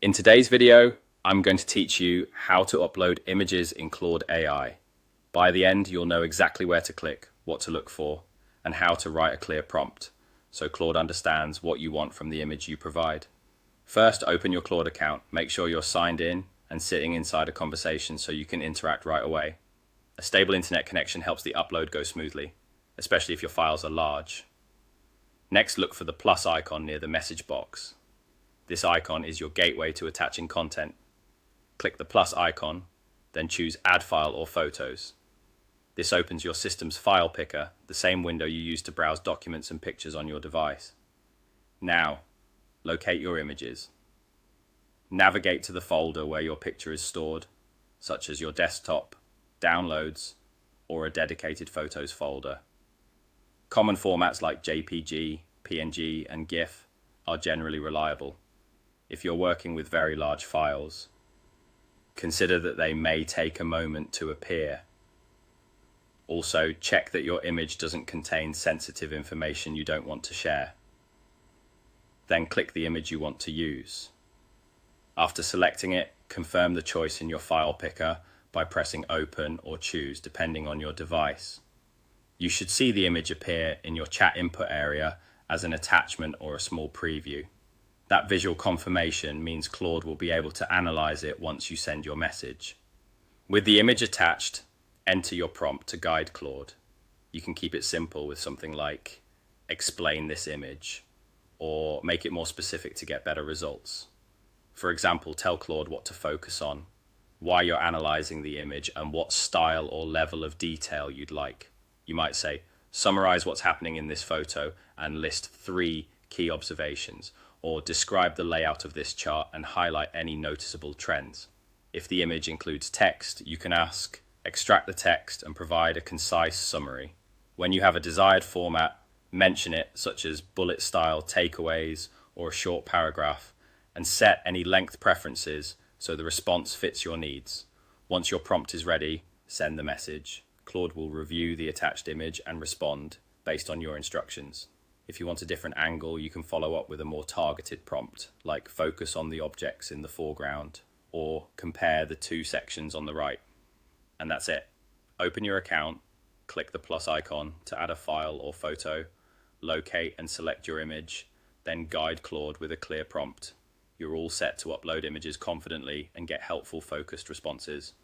In today's video, I'm going to teach you how to upload images in Claude AI. By the end, you'll know exactly where to click, what to look for, and how to write a clear prompt, so Claude understands what you want from the image you provide. First, open your Claude account. Make sure you're signed in and sitting inside a conversation so you can interact right away. A stable internet connection helps the upload go smoothly, especially if your files are large. Next, look for the plus icon near the message box. This icon is your gateway to attaching content. Click the plus icon, then choose Add File or Photos. This opens your system's file picker, the same window you use to browse documents and pictures on your device. Now, locate your images. Navigate to the folder where your picture is stored, such as your desktop, downloads, or a dedicated photos folder. Common formats like JPG, PNG, and GIF are generally reliable. If you're working with very large files, consider that they may take a moment to appear. Also, check that your image doesn't contain sensitive information you don't want to share. Then click the image you want to use. After selecting it, confirm the choice in your file picker by pressing Open or Choose, depending on your device. You should see the image appear in your chat input area as an attachment or a small preview. That visual confirmation means Claude will be able to analyze it once you send your message. With the image attached, enter your prompt to guide Claude. You can keep it simple with something like, explain this image, or make it more specific to get better results. For example, tell Claude what to focus on, why you're analyzing the image, and what style or level of detail you'd like. You might say, summarize what's happening in this photo and list 3 key observations, or describe the layout of this chart and highlight any noticeable trends. If the image includes text, you can ask, extract the text and provide a concise summary. When you have a desired format, mention it, such as bullet style takeaways or a short paragraph, and set any length preferences so the response fits your needs. Once your prompt is ready, send the message. Claude will review the attached image and respond based on your instructions. If you want a different angle, you can follow up with a more targeted prompt, like focus on the objects in the foreground, or compare the 2 sections on the right. And that's it. Open your account, click the plus icon to add a file or photo, locate and select your image, then guide Claude with a clear prompt. You're all set to upload images confidently and get helpful, focused responses.